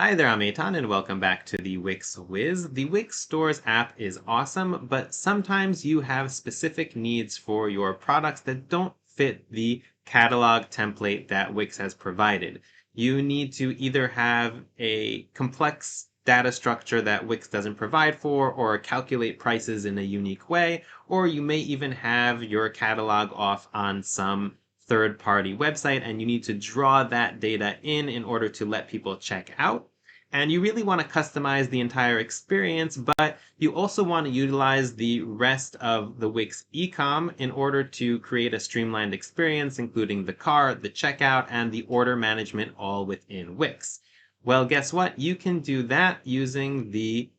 Hi there, I'm Eitan, and welcome back to the Wix Wiz. The Wix Stores app is awesome, but sometimes you have specific needs for your products that don't fit the catalog template that Wix has provided. You need to either have a complex data structure that Wix doesn't provide for, or calculate prices in a unique way, or you may even have your catalog off on some third-party website and you need to draw that data in order to let people check out. And you really want to customize the entire experience, but you also want to utilize the rest of the Wix ecom in order to create a streamlined experience, including the cart, the checkout, and the order management all within Wix. Well, guess what? You can do that using the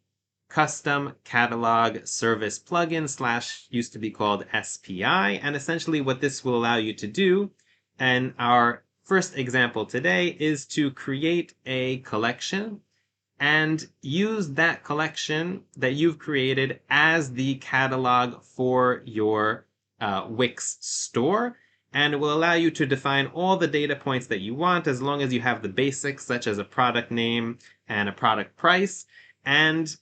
custom catalog service plugin slash used to be called SPI. And essentially what this will allow you to do, and our first example today, is to create a collection and use that collection that you've created as the catalog for your Wix store. And it will allow you to define all the data points that you want as long as you have the basics such as a product name and a product price, and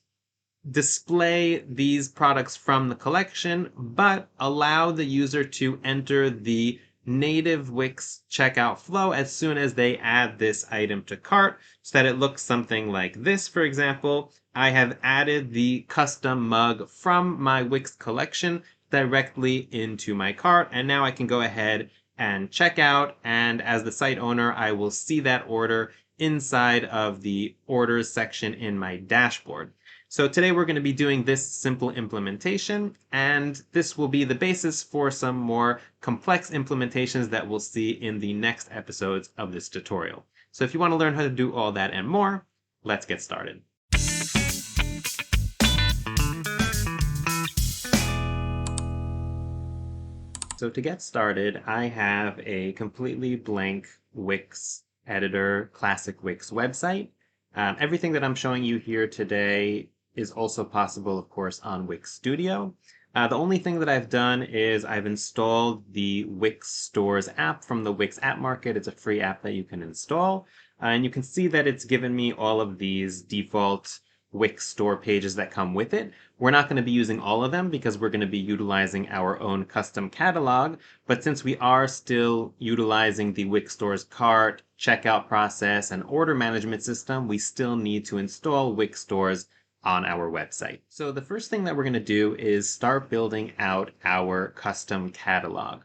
display these products from the collection, but allow the user to enter the native Wix checkout flow as soon as they add this item to cart, so that it looks something like this. For example, I have added the custom mug from my Wix collection directly into my cart, and now I can go ahead and check out, and as the site owner, I will see that order inside of the orders section in my dashboard. So today we're going to be doing this simple implementation, and this will be the basis for some more complex implementations that we'll see in the next episodes of this tutorial. So if you want to learn how to do all that and more, let's get started. So to get started, I have a completely blank Wix editor, classic Wix website. Everything that I'm showing you here today is also possible, of course, on Wix Studio. The only thing that I've done is I've installed the Wix Stores app from the Wix App Market. It's a free app that you can install. And you can see that it's given me all of these default Wix store pages that come with it. We're not going to be using all of them because we're going to be utilizing our own custom catalog. But since we are still utilizing the Wix Stores cart, checkout process, and order management system, we still need to install Wix Stores on our website. So the first thing that we're going to do is start building out our custom catalog.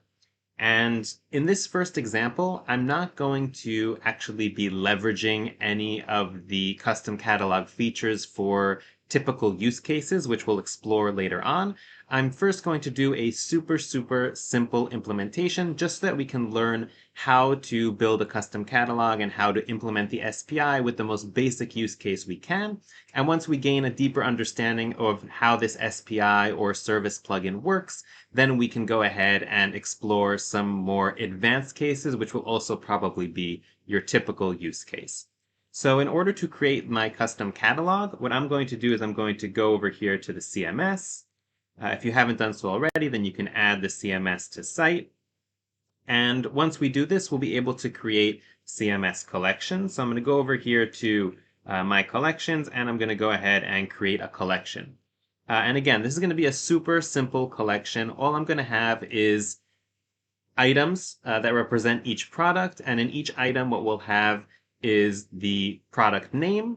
And in this first example, I'm not going to actually be leveraging any of the custom catalog features for typical use cases, which we'll explore later on. I'm first going to do a super simple implementation just so that we can learn how to build a custom catalog and how to implement the SPI with the most basic use case we can. And once we gain a deeper understanding of how this SPI or service plugin works, then we can go ahead and explore some more advanced cases, which will also probably be your typical use case. So in order to create my custom catalog, what I'm going to do is I'm going to go over here to the CMS. If you haven't done so already, then you can add the CMS to site. And once we do this, we'll be able to create CMS collections. So I'm going to go over here to my collections, and I'm going to go ahead and create a collection. And again, this is going to be a super simple collection. All I'm going to have is items that represent each product, and in each item what we'll have is the product name,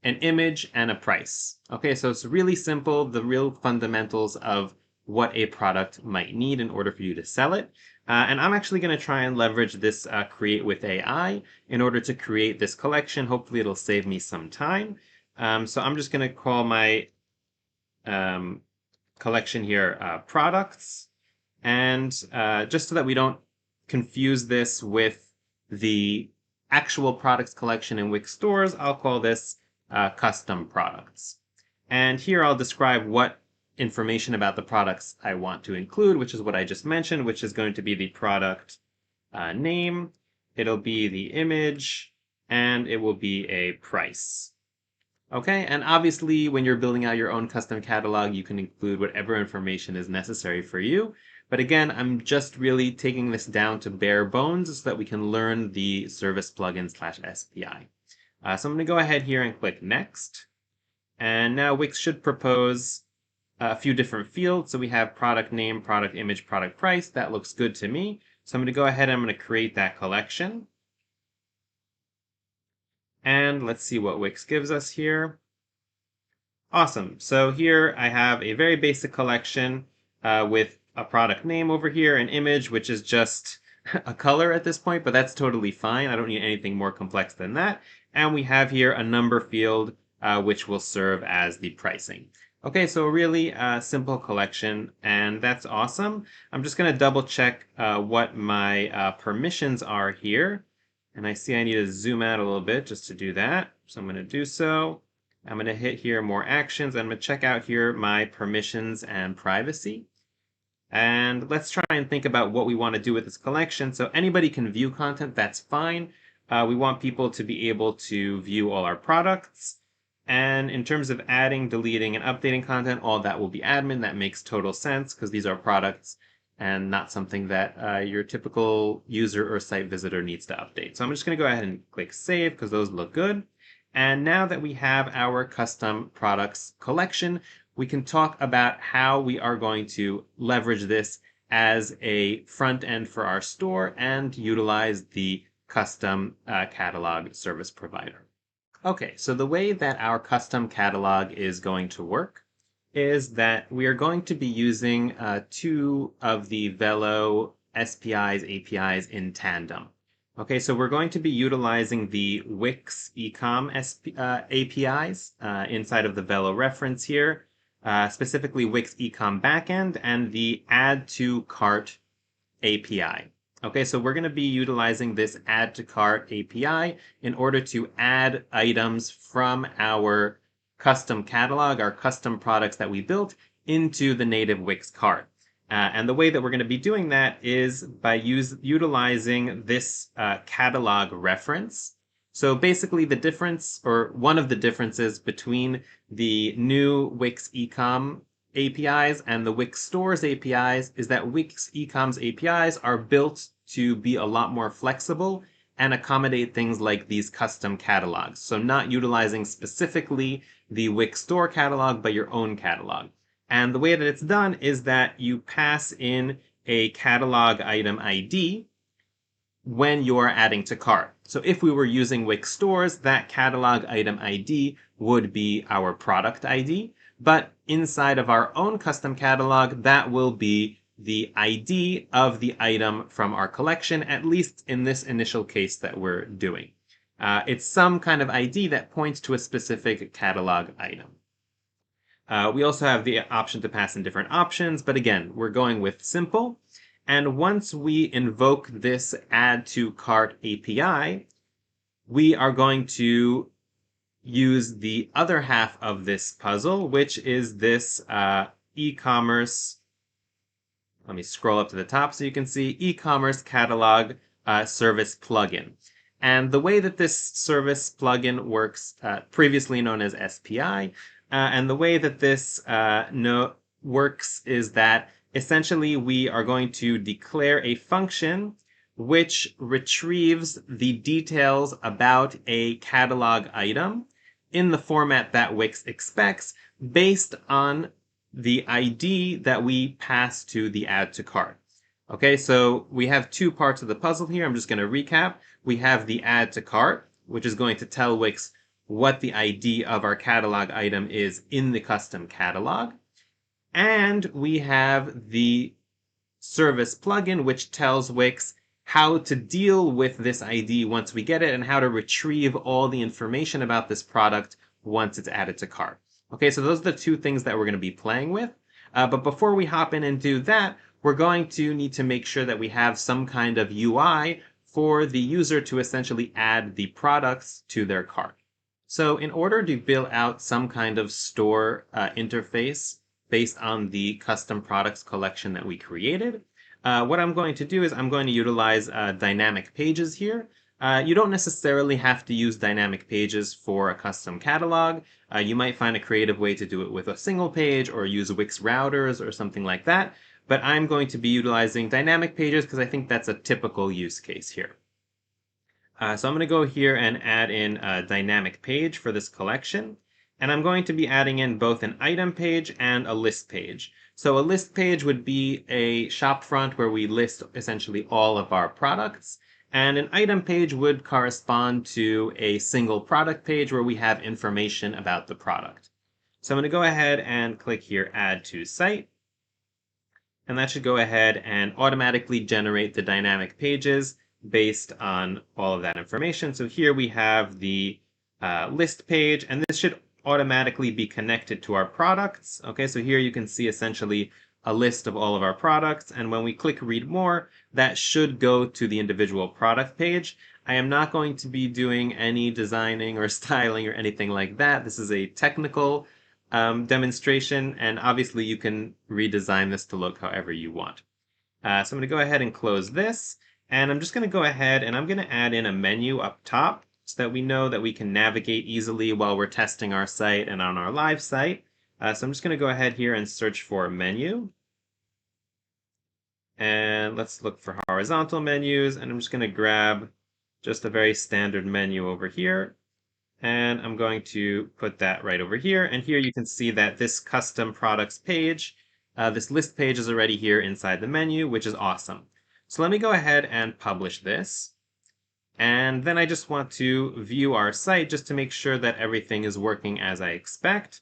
an image, and a price. Okay, so it's really simple, the real fundamentals of what a product might need in order for you to sell it. And I'm actually going to try and leverage this Create with AI in order to create this collection. Hopefully it'll save me some time. So I'm just going to call my collection here products. And just so that we don't confuse this with the actual products collection in Wix Stores, I'll call this custom products. And here I'll describe what information about the products I want to include, which is what I just mentioned, which is going to be the product name, it'll be the image, and it will be a price. Okay, and obviously when you're building out your own custom catalog, you can include whatever information is necessary for you. But again, I'm just really taking this down to bare bones so that we can learn the service plugin /SPI. So I'm going to go ahead here and click Next. And now Wix should propose a few different fields. So we have product name, product image, product price. That looks good to me. So I'm going to go ahead and I'm going to create that collection. And let's see what Wix gives us here. Awesome. So here I have a very basic collection with a product name over here, an image, which is just a color at this point, but that's totally fine. I don't need anything more complex than that. And we have here a number field, which will serve as the pricing. Okay, so a really simple collection, and that's awesome. I'm just going to double check what my permissions are here. And I see I need to zoom out a little bit just to do that. So I'm going to do so. I'm going to hit here more actions. I'm going to check out here my permissions and privacy. And let's try and think about what we want to do with this collection. So anybody can view content, that's fine. We want people to be able to view all our products. And in terms of adding, deleting, and updating content, all that will be admin. That makes total sense because these are products and not something that your typical user or site visitor needs to update. So I'm just going to go ahead and click Save because those look good. And now that we have our custom products collection, we can talk about how we are going to leverage this as a front end for our store and utilize the custom catalog service provider. Okay, so the way that our custom catalog is going to work is that we are going to be using two of the Velo SPIs, APIs in tandem. Okay, so we're going to be utilizing the Wix Ecom APIs inside of the Velo reference here, specifically Wix Ecom Backend and the Add to Cart API. Okay, so we're going to be utilizing this Add to Cart API in order to add items from our custom catalog, our custom products that we built, into the native Wix cart. And the way that we're going to be doing that is by utilizing this catalog reference. So basically the difference, or one of the differences between the new Wix Ecom APIs and the Wix Stores APIs is that Wix Ecom's APIs are built to be a lot more flexible and accommodate things like these custom catalogs. So not utilizing specifically the Wix Store catalog, but your own catalog. And the way that it's done is that you pass in a catalog item ID when you're adding to cart. So if we were using Wix Stores, that catalog item ID would be our product ID. But inside of our own custom catalog, that will be the ID of the item from our collection, at least in this initial case that we're doing. It's some kind of ID that points to a specific catalog item. We also have the option to pass in different options, but again, we're going with simple. And once we invoke this Add to Cart API, we are going to use the other half of this puzzle, which is this e-commerce. Let me scroll up to the top so you can see e-commerce catalog service plugin. And the way that this service plugin works, previously known as SPI, and the way that this works is that essentially we are going to declare a function which retrieves the details about a catalog item in the format that Wix expects based on the ID that we pass to the add to cart. Okay, so we have two parts of the puzzle here. I'm just going to recap. We have the add to cart, which is going to tell Wix what the ID of our catalog item is in the custom catalog. And we have the service plugin, which tells Wix how to deal with this ID once we get it and how to retrieve all the information about this product once it's added to cart. Okay, so those are the two things that we're going to be playing with. But before we hop in and do that, we're going to need to make sure that we have some kind of UI for the user to essentially add the products to their cart. So in order to build out some kind of store interface based on the custom products collection that we created, what I'm going to do is I'm going to utilize dynamic pages here. You don't necessarily have to use dynamic pages for a custom catalog. You might find a creative way to do it with a single page or use Wix routers or something like that. But I'm going to be utilizing dynamic pages because I think that's a typical use case here. So I'm going to go here and add in a dynamic page for this collection. And I'm going to be adding in both an item page and a list page. So a list page would be a shop front where we list essentially all of our products. And an item page would correspond to a single product page where we have information about the product. So I'm going to go ahead and click here, Add to Site. And that should go ahead and automatically generate the dynamic pages based on all of that information. So here we have the list page, and this should automatically be connected to our products. Okay, so here you can see essentially a list of all of our products, and when we click Read More, that should go to the individual product page. I am not going to be doing any designing or styling or anything like that. This is a technical demonstration, and obviously you can redesign this to look however you want. So I'm going to go ahead and close this, and I'm just going to go ahead and I'm going to add in a menu up top so that we know that we can navigate easily while we're testing our site and on our live site. So I'm just going to go ahead here and search for menu. And let's look for horizontal menus, and I'm just going to grab just a very standard menu over here. And I'm going to put that right over here. And here you can see that this custom products page, this list page is already here inside the menu, which is awesome. So let me go ahead and publish this. And then I just want to view our site just to make sure that everything is working as I expect.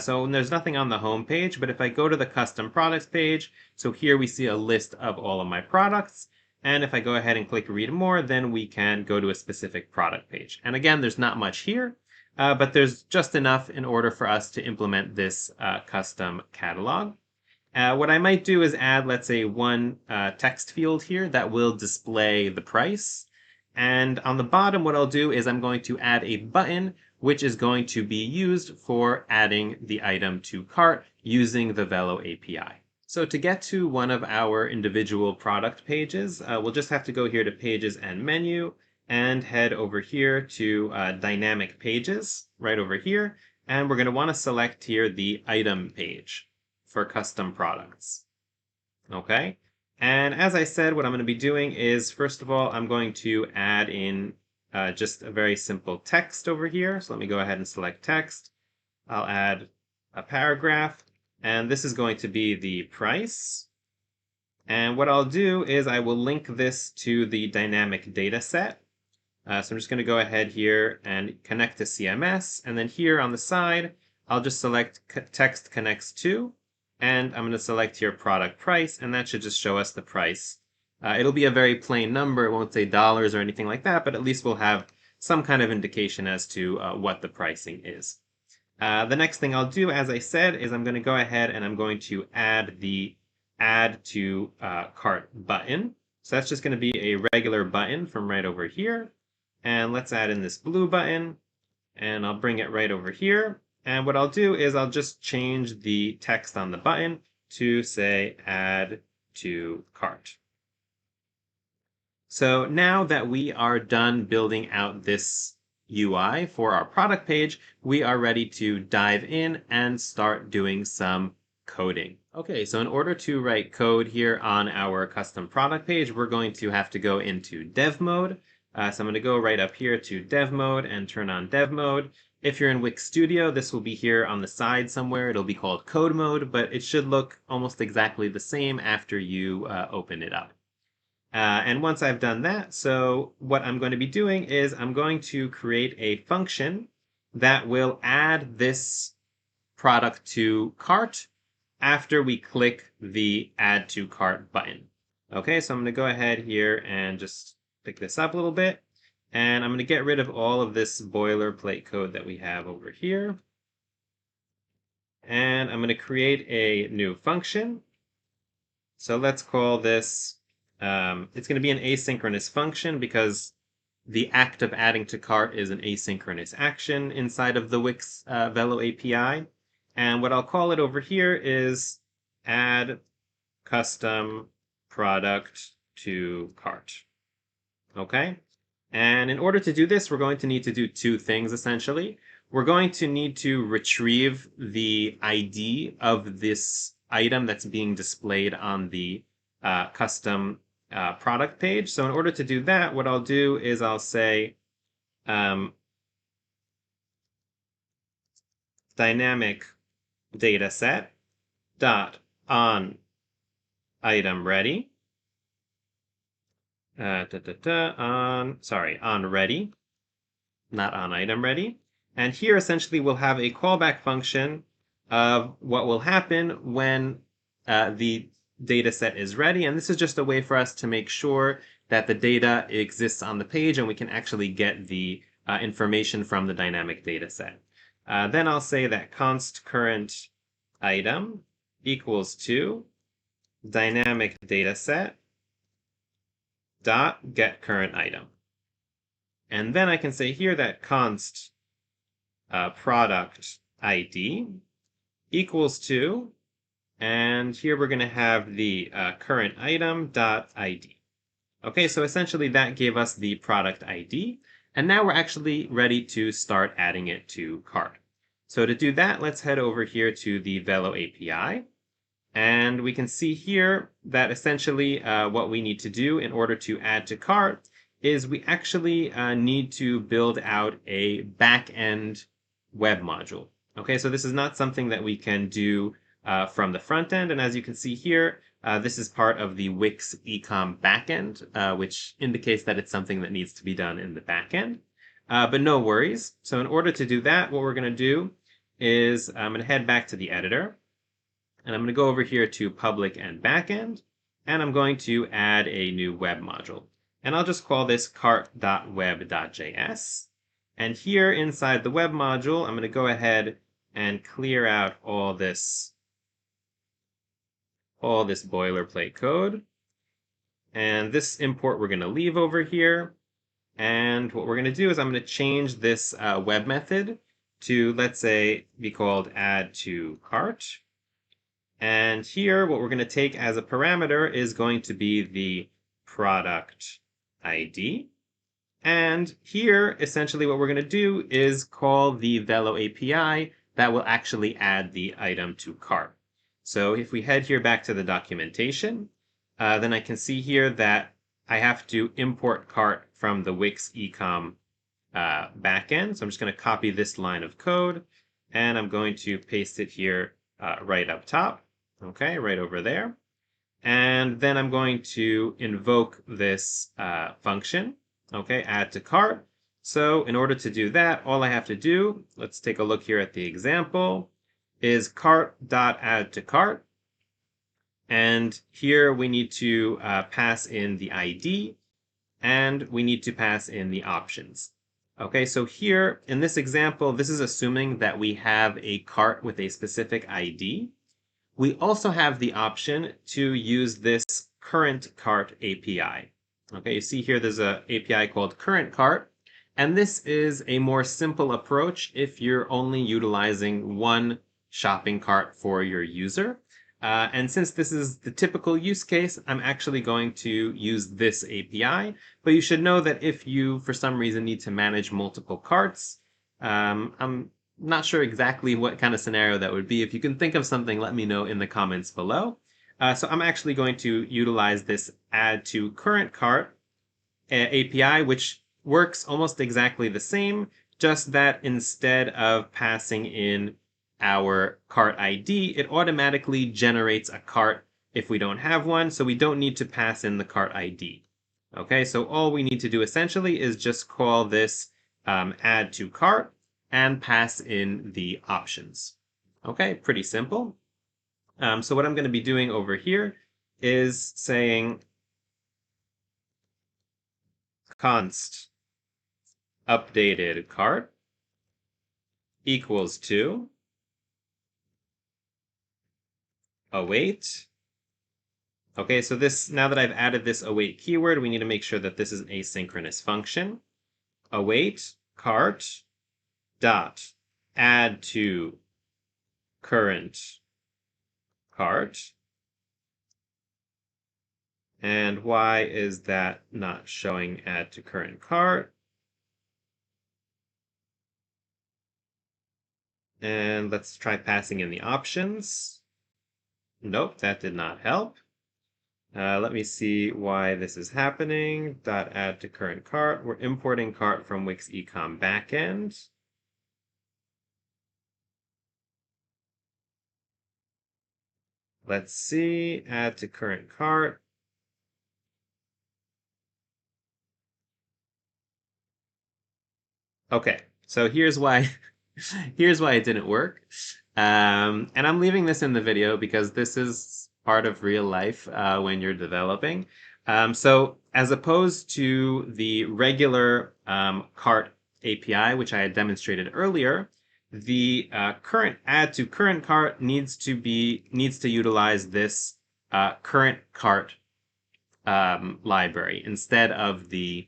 So there's nothing on the home page, but if I go to the custom products page, so here we see a list of all of my products. And if I go ahead and click Read More, then we can go to a specific product page. And again, there's not much here, but there's just enough in order for us to implement this custom catalog. What I might do is add, let's say, one text field here that will display the price. And on the bottom, what I'll do is I'm going to add a button which is going to be used for adding the item to cart using the Velo API. So to get to one of our individual product pages, we'll just have to go here to Pages and Menu and head over here to Dynamic Pages, right over here. And we're going to want to select here the item page for custom products. Okay. And as I said, what I'm going to be doing is, first of all, I'm going to add in just a very simple text over here. So let me go ahead and select text. I'll add a paragraph, and this is going to be the price. And what I'll do is I will link this to the dynamic data set. So I'm just going to go ahead here and connect to CMS. And then here on the side, I'll just select text connects to. And I'm going to select here product price, and that should just show us the price. It'll be a very plain number. It won't say dollars or anything like that, but at least we'll have some kind of indication as to what the pricing is. The next thing I'll do, as I said, is I'm going to go ahead and I'm going to add the Add to Cart button. So that's just going to be a regular button from right over here. And let's add in this blue button, and I'll bring it right over here. And what I'll do is I'll just change the text on the button to say Add to Cart. So now that we are done building out this UI for our product page, we are ready to dive in and start doing some coding. Okay, so in order to write code here on our custom product page, we're going to have to go into dev mode. So I'm going to go right up here to dev mode and turn on dev mode. If you're in Wix Studio, this will be here on the side somewhere. It'll be called code mode, but it should look almost exactly the same after you open it up. And once I've done that, so what I'm going to be doing is I'm going to create a function that will add this product to cart after we click the Add to Cart button. Okay, so I'm going to go ahead here and just pick this up a little bit. And I'm going to get rid of all of this boilerplate code that we have over here. And I'm going to create a new function. So let's call this, it's going to be an asynchronous function because the act of adding to cart is an asynchronous action inside of the Wix Velo API. And what I'll call it over here is add custom product to cart. Okay? And in order to do this, we're going to need to do two things, essentially. We're going to need to retrieve the ID of this item that's being displayed on the custom product page. So in order to do that, what I'll do is I'll say dynamic data set dot on item ready on ready, not on item ready. And here essentially we'll have a callback function of what will happen when the data set is ready. And this is just a way for us to make sure that the data exists on the page and we can actually get the information from the dynamic data set. Then I'll say that const current item equals to dynamic data set dot get current item. And then I can say here that const product ID equals to, and here we're going to have the current item dot ID. Okay, so essentially that gave us the product ID, and now we're actually ready to start adding it to cart. So to do that, let's head over here to the Velo API. And we can see here that essentially what we need to do in order to add to cart is we actually need to build out a back-end web module. Okay, so this is not something that we can do from the front end. And as you can see here, this is part of the Wix ecom backend, which indicates that it's something that needs to be done in the backend. But no worries. So in order to do that, what we're going to do is I'm going to head back to the editor. And I'm going to go over here to public and backend, and I'm going to add a new web module. And I'll just call this cart.web.js. And here inside the web module, I'm going to go ahead and clear out all this boilerplate code. And this import we're going to leave over here. And what we're going to do is I'm going to change this web method to, let's say, be called add to cart. And here, what we're going to take as a parameter is going to be the product ID. And here, essentially what we're going to do is call the Velo API that will actually add the item to cart. So if we head here back to the documentation, then I can see here that I have to import cart from the Wix ecom backend. So I'm just going to copy this line of code, and I'm going to paste it here right up top. Okay, right over there. And then I'm going to invoke this function, okay, add to cart. So in order to do that, all I have to do, let's take a look here at the example, is cart.add to cart. And here we need to pass in the ID, and we need to pass in the options. Okay, so here in this example, this is assuming that we have a cart with a specific ID. We also have the option to use this current cart API. Okay, you see here there's an API called current cart, and this is a more simple approach if you're only utilizing one shopping cart for your user. And since this is the typical use case, I'm actually going to use this API. But you should know that if you, for some reason, need to manage multiple carts, I'm not sure exactly what kind of scenario that would be. If you can think of something, let me know in the comments below. So I'm actually going to utilize this add to current cart API, which works almost exactly the same, just that instead of passing in our cart ID, it automatically generates a cart if we don't have one, so we don't need to pass in the cart ID. Okay, so all we need to do essentially is just call this add to cart and pass in the options. Okay, pretty simple. So what I'm going to be doing over here is saying const updated cart equals to await. Okay, so this, now that I've added this await keyword, we need to make sure that this is an asynchronous function. Await cart dot add to current cart. And why is that not showing add to current cart? And let's try passing in the options. Nope, that did not help. Let me see why this is happening. Dot add to current cart. We're importing cart from Wix Ecom Backend. Let's see, add to current cart. Okay, so here's why here's why it didn't work. And I'm leaving this in the video because this is part of real life when you're developing. So as opposed to the regular cart API, which I had demonstrated earlier, the current add to current cart needs to utilize this current cart library instead of the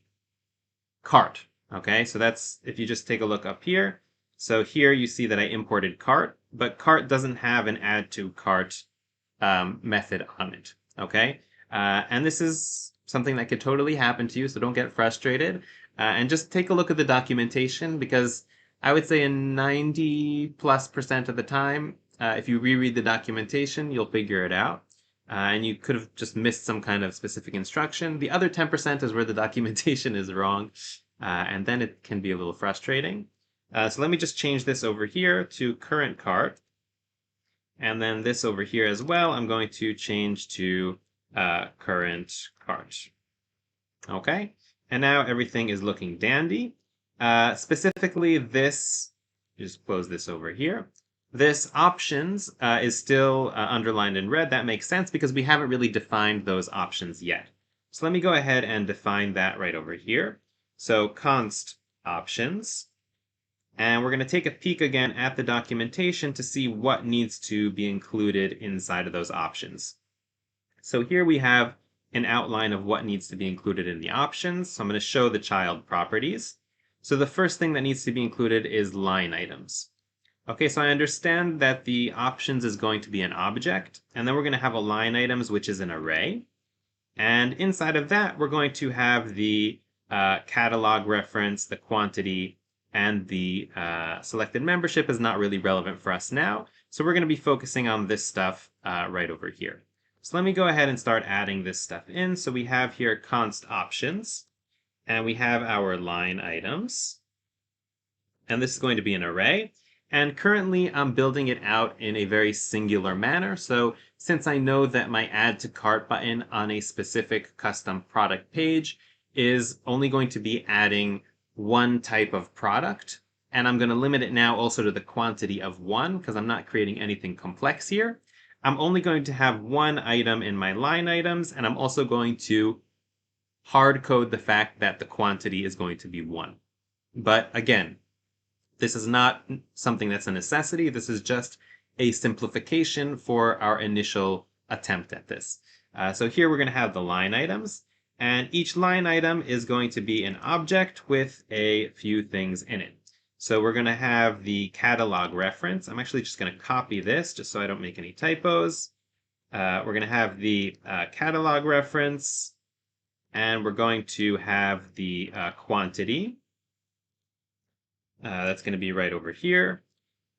cart. Okay, so that's, if you just take a look up here. So here you see that I imported cart, but cart doesn't have an add to cart method on it. Okay, and this is something that could totally happen to you, so don't get frustrated. And just take a look at the documentation, because I would say in 90+% of the time, if you reread the documentation, you'll figure it out. And you could have just missed some kind of specific instruction. The other 10% is where the documentation is wrong, and then it can be a little frustrating. So let me just change this over here to current cart. And then this over here as well, I'm going to change to current cart. Okay, and now everything is looking dandy. Specifically this, just close this over here. This options is still underlined in red. That makes sense because we haven't really defined those options yet. So let me go ahead and define that right over here. So const options. And we're going to take a peek again at the documentation to see what needs to be included inside of those options. So here we have an outline of what needs to be included in the options. So I'm going to show the child properties. So the first thing that needs to be included is line items. Okay, so I understand that the options is going to be an object, and then we're going to have a line items, which is an array. And inside of that, we're going to have the catalog reference, the quantity, and the selected membership is not really relevant for us now. So we're going to be focusing on this stuff right over here. So let me go ahead and start adding this stuff in. So we have here const options, and we have our line items. And this is going to be an array. And currently I'm building it out in a very singular manner. So since I know that my add to cart button on a specific custom product page is only going to be adding one type of product, and I'm going to limit it now also to the quantity of one because I'm not creating anything complex here. I'm only going to have one item in my line items, and I'm also going to hard code the fact that the quantity is going to be one. But again, this is not something that's a necessity. This is just a simplification for our initial attempt at this. So here we're going to have the line items, and each line item is going to be an object with a few things in it. So we're going to have the catalog reference. I'm actually just going to copy this just so I don't make any typos. We're going to have the catalog reference, and we're going to have the quantity. That's going to be right over here.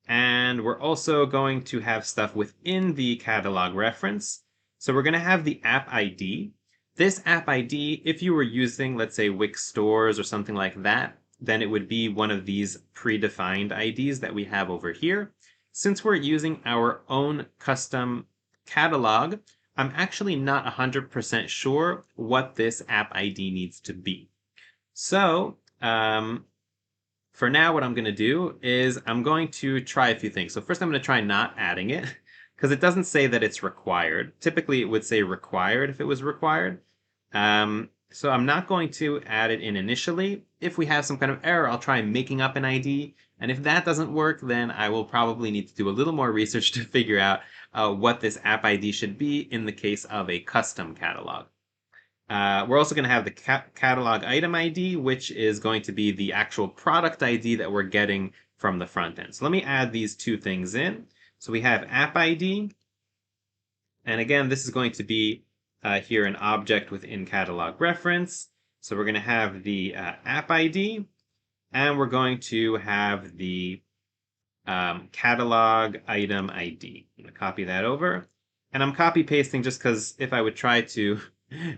And we're also going to have stuff within the catalog reference. So we're going to have the app ID. This app ID, if you were using, let's say, Wix stores or something like that, then it would be one of these predefined IDs that we have over here. Since we're using our own custom catalog, I'm actually not 100% sure what this app ID needs to be. So, for now, what I'm going to do is I'm going to try a few things. So first I'm going to try not adding it because it doesn't say that it's required. Typically it would say required if it was required. So I'm not going to add it in initially. If we have some kind of error, I'll try making up an ID. And if that doesn't work, then I will probably need to do a little more research to figure out what this app ID should be in the case of a custom catalog. We're also going to have the catalog item ID, which is going to be the actual product ID that we're getting from the front end. So let me add these two things in. So we have app ID. And again, this is going to be here an object within catalog reference. So we're going to have the app ID, and we're going to have the catalog item ID. I'm going to copy that over. And I'm copy pasting just because if I would try to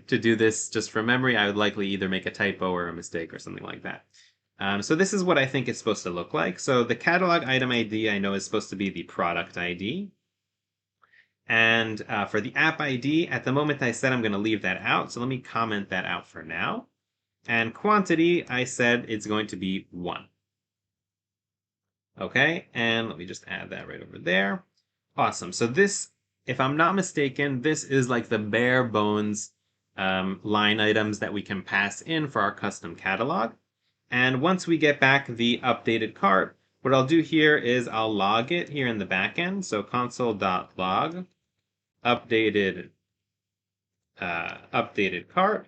to do this just from memory, I would likely either make a typo or a mistake or something like that. So this is what I think it's supposed to look like. So the catalog item ID I know is supposed to be the product ID. And for the app ID, at the moment I said I'm going to leave that out. So let me comment that out for now. And quantity, I said it's going to be 1. Okay, and let me just add that right over there. Awesome. So this, if I'm not mistaken, this is like the bare bones line items that we can pass in for our custom catalog. And once we get back the updated cart, what I'll do here is I'll log it here in the backend. So console.log updated updated cart,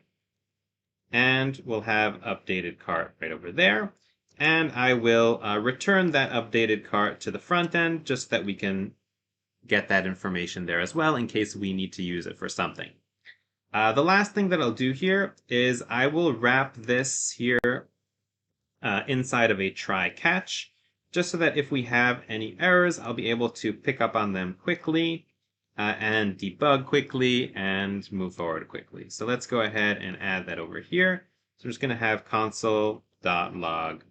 and we'll have updated cart right over there. And I will return that updated cart to the front end just so that we can get that information there as well in case we need to use it for something. The last thing that I'll do here is I will wrap this here inside of a try catch, just so that if we have any errors, I'll be able to pick up on them quickly and debug quickly and move forward quickly. So let's go ahead and add that over here. So I'm just going to have console.log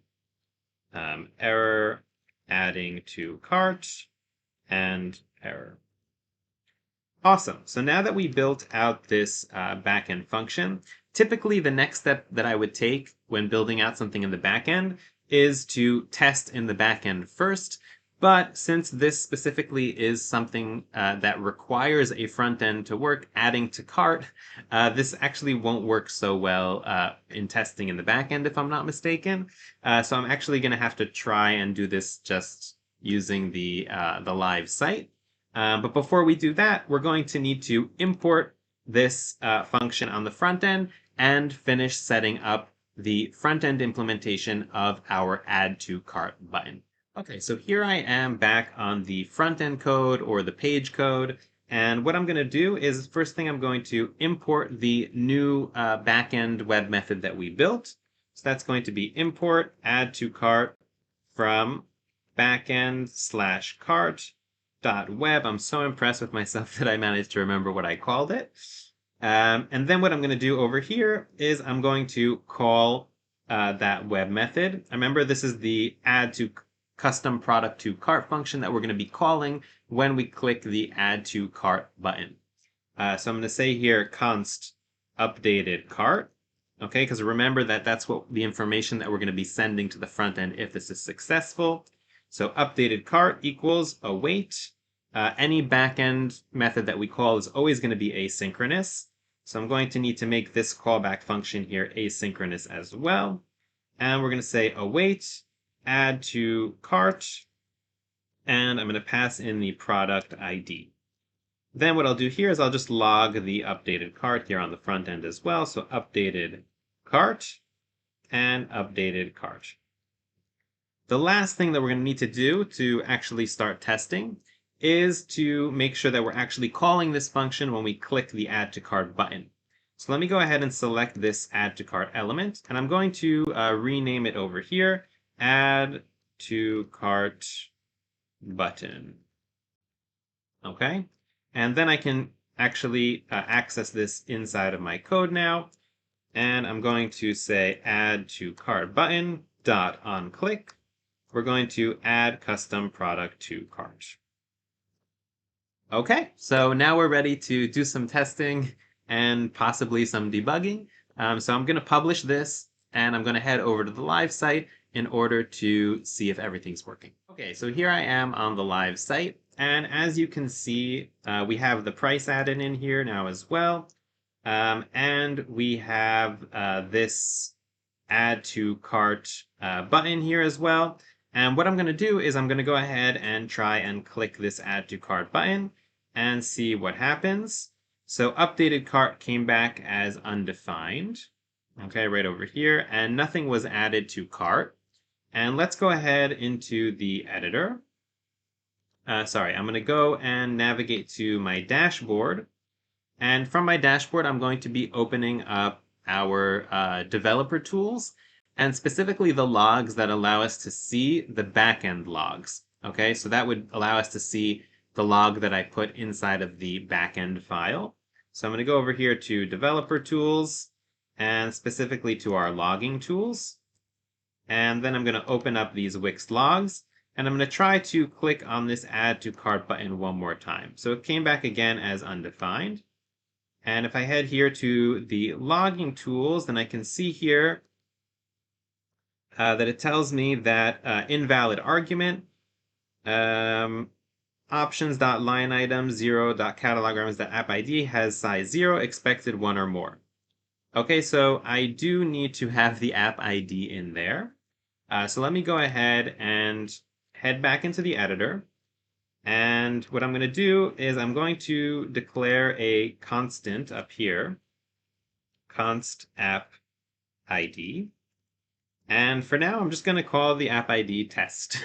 error adding to cart and error. Awesome. So now that we built out this backend function, typically the next step that I would take when building out something in the backend is to test in the backend first. But since this specifically is something that requires a front end to work, adding to cart, this actually won't work so well in testing in the backend, if I'm not mistaken. So I'm actually going to have to try and do this just using the live site. But before we do that, we're going to need to import this function on the front end and finish setting up the front end implementation of our add to cart button. Okay, so here I am back on the front end code or the page code. And what I'm going to do is first thing I'm going to import the new backend web method that we built. So that's going to be import add to cart from backend/cart .web. I'm so impressed with myself that I managed to remember what I called it. And then what I'm going to do over here is I'm going to call that web method. Remember, this is the add to custom product to cart function that we're going to be calling when we click the add to cart button. So I'm going to say here const updated cart. Okay, because remember that that's what the information that we're going to be sending to the front end if this is successful. So updated cart equals await. Any backend method that we call is always going to be asynchronous. So I'm going to need to make this callback function here asynchronous as well. And we're going to say await add to cart, and I'm going to pass in the product ID. Then what I'll do here is I'll just log the updated cart here on the front end as well. So updated cart and updated cart. The last thing that we're going to need to do to actually start testing is to make sure that we're actually calling this function when we click the add to cart button. So let me go ahead and select this add to cart element, and I'm going to rename it over here, add to cart button. Okay, and then I can actually access this inside of my code now, and I'm going to say add to cart button dot on click. We're going to add custom product to cart. Okay, so now we're ready to do some testing and possibly some debugging. So I'm going to publish this, and I'm going to head over to the live site in order to see if everything's working. Okay, so here I am on the live site, and as you can see, we have the price added in here now as well, and we have this add to cart button here as well. And what I'm going to do is I'm going to go ahead and try and click this add to cart button and see what happens. So updated cart came back as undefined. Okay, right over here, and nothing was added to cart. And let's go ahead into the editor. I'm going to go and navigate to my dashboard. And from my dashboard, I'm going to be opening up our developer tools, and specifically the logs that allow us to see the backend logs. Okay, so that would allow us to see the log that I put inside of the backend file. So I'm going to go over here to Developer Tools and specifically to our logging tools. And then I'm going to open up these Wix logs, and I'm going to try to click on this Add to Cart button one more time. So it came back again as undefined. And if I head here to the logging tools, then I can see here that it tells me that invalid argument, options.line item 0.catalog items.app ID has size 0, expected 1 or more. Okay, so I do need to have the app ID in there. So let me go ahead and head back into the editor. And what I'm going to do is I'm going to declare a constant up here, const app ID. And for now, I'm just going to call the app ID test.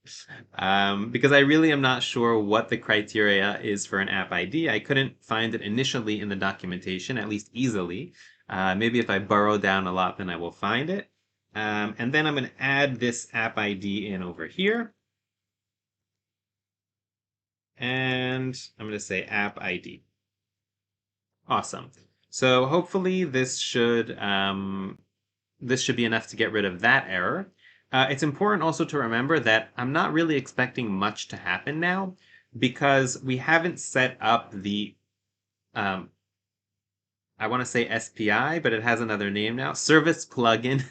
Because I really am not sure what the criteria is for an app ID. I couldn't find it initially in the documentation, at least easily. Maybe if I burrow down a lot, then I will find it. And then I'm going to add this app ID in over here. And I'm going to say app ID. Awesome. So hopefully this should be enough to get rid of that error. It's important also to remember that I'm not really expecting much to happen now because we haven't set up the, I want to say SPI, but it has another name now, service plugin.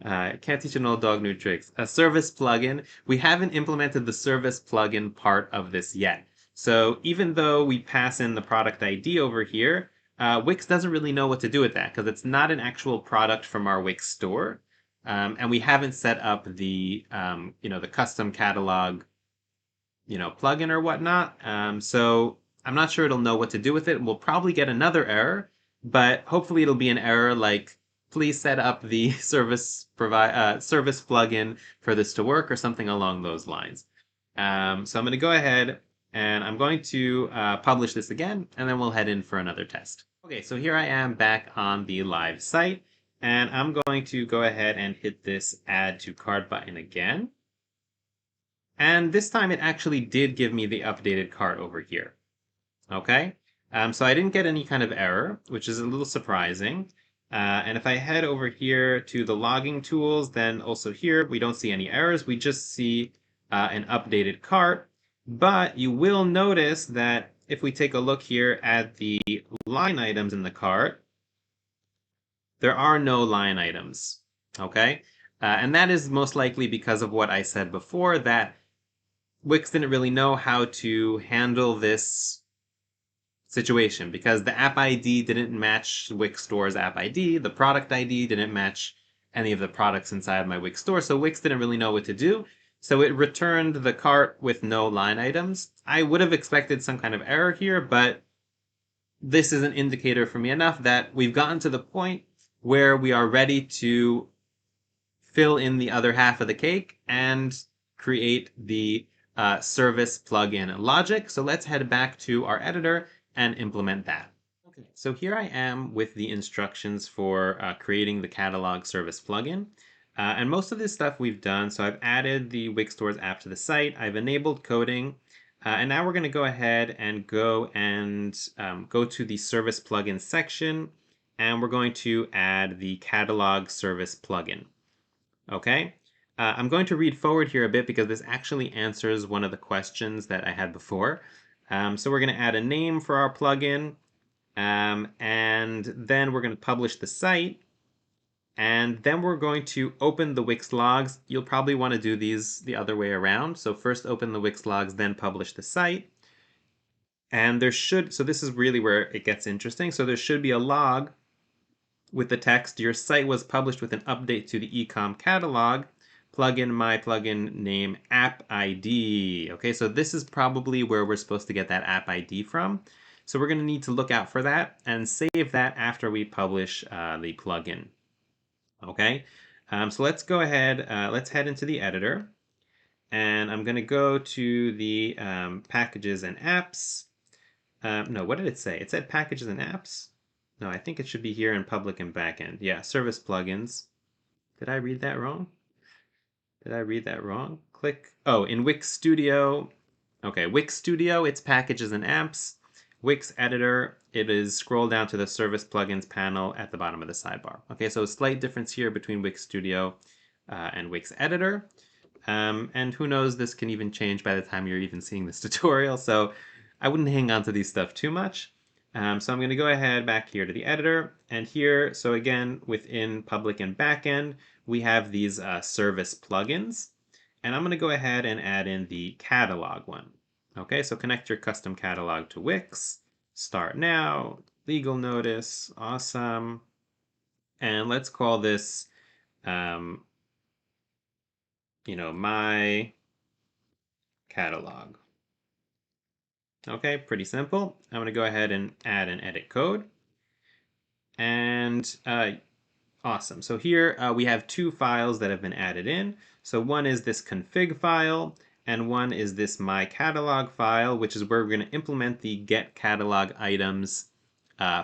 Can't teach an old dog new tricks. A service plugin. We haven't implemented the service plugin part of this yet. So even though we pass in the product ID over here, Wix doesn't really know what to do with that because it's not an actual product from our Wix store. And we haven't set up the, the custom catalog, plugin or whatnot. So I'm not sure it'll know what to do with it. We'll probably get another error, but hopefully it'll be an error like, please set up the service plugin for this to work or something along those lines. So I'm going to go ahead and I'm going to publish this again, and then we'll head in for another test. Okay, so here I am back on the live site, and I'm going to go ahead and hit this Add to Cart button again. And this time it actually did give me the updated cart over here. Okay, so I didn't get any kind of error, which is a little surprising. And if I head over here to the logging tools, then also here we don't see any errors. We just see an updated cart. But you will notice that if we take a look here at the line items in the cart, there are no line items. Okay, and that is most likely because of what I said before, that Wix didn't really know how to handle this situation because the app ID didn't match Wix store's app ID, the product ID didn't match any of the products inside my Wix store, so Wix didn't really know what to do. So it returned the cart with no line items. I would have expected some kind of error here, but this is an indicator for me enough that we've gotten to the point where we are ready to fill in the other half of the cake and create the service plugin logic. So let's head back to our editor and implement that. Okay, so here I am with the instructions for creating the catalog service plugin. And most of this stuff we've done. So I've added the Wix Stores app to the site. I've enabled coding. And now we're going to go ahead and go to the service plugin section. And we're going to add the catalog service plugin. Okay. I'm going to read forward here a bit because this actually answers one of the questions that I had before. So we're going to add a name for our plugin, and then we're going to publish the site, and then we're going to open the Wix logs. You'll probably want to do these the other way around. So first open the Wix logs, then publish the site. And so this is really where it gets interesting. So there should be a log with the text, your site was published with an update to the ecom catalog, plugin, my plugin name, app ID. Okay, so this is probably where we're supposed to get that app ID from. So we're going to need to look out for that and save that after we publish the plugin. Okay, so let's go ahead, let's head into the editor. And I'm going to go to the packages and apps. No, what did it say? It said packages and apps. No, I think it should be here in public and backend. Yeah, service plugins. Did I read that wrong? Did I read that wrong? Click. Oh, in Wix Studio, Okay, Wix Studio, it's packages and apps. Wix Editor, it is scroll down to the service plugins panel at the bottom of the sidebar. Okay, so a slight difference here between Wix Studio and Wix Editor. And who knows, this can even change by the time you're even seeing this tutorial, so I wouldn't hang on to these stuff too much. So I'm going to go ahead back here to the editor, and here, so again, within public and backend, we have these service plugins, and I'm going to go ahead and add in the catalog one. Okay, so connect your custom catalog to Wix, start now, legal notice, awesome, and let's call this, um, my catalog. Okay, pretty simple. I'm going to go ahead and add and edit code. And awesome. So here we have two files that have been added in. So one is this config file, and one is this my catalog file, which is where we're going to implement the get catalog items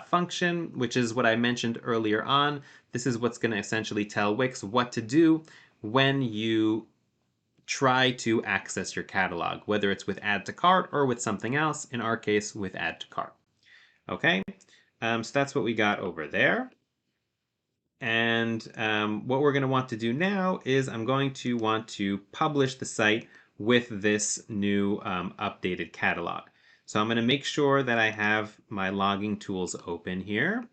function, which is what I mentioned earlier on. This is what's going to essentially tell Wix what to do when you try to access your catalog, whether it's with add to cart or with something else, in our case with add to cart. Okay, so that's what we got over there. And what we're going to want to do now is I'm going to want to publish the site with this new updated catalog. So I'm going to make sure that I have my logging tools open here.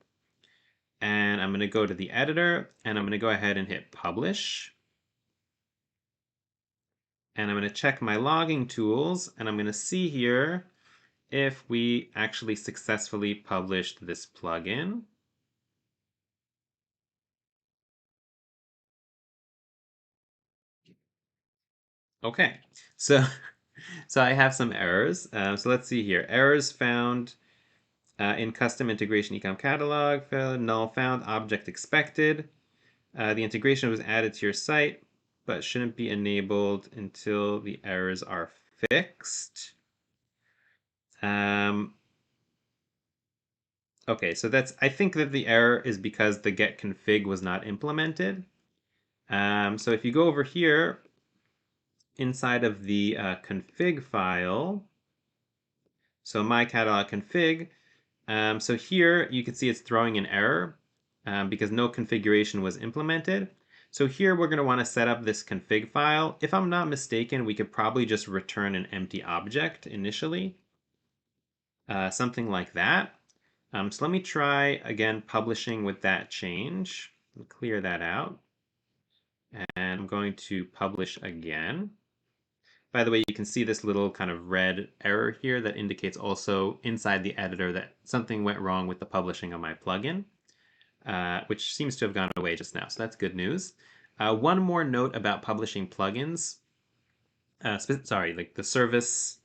And I'm going to go to the editor, and I'm going to go ahead and hit publish. And I'm going to check my logging tools, and I'm going to see here if we actually successfully published this plugin. Okay, so I have some errors. So let's see here. Errors found in custom integration ecom catalog, null found, object expected. The integration was added to your site, but shouldn't be enabled until the errors are fixed. Okay, so I think that the error is because the get config was not implemented. So if you go over here inside of the config file, so my catalog config, so here you can see it's throwing an error because no configuration was implemented. So here we're going to want to set up this config file. If I'm not mistaken, we could probably just return an empty object initially, something like that. So let me try again publishing with that change. Clear that out. And I'm going to publish again. By the way, you can see this little kind of red error here that indicates also inside the editor that something went wrong with the publishing of my plugin, which seems to have gone away just now. So that's good news. One more note about publishing plugins. Like the service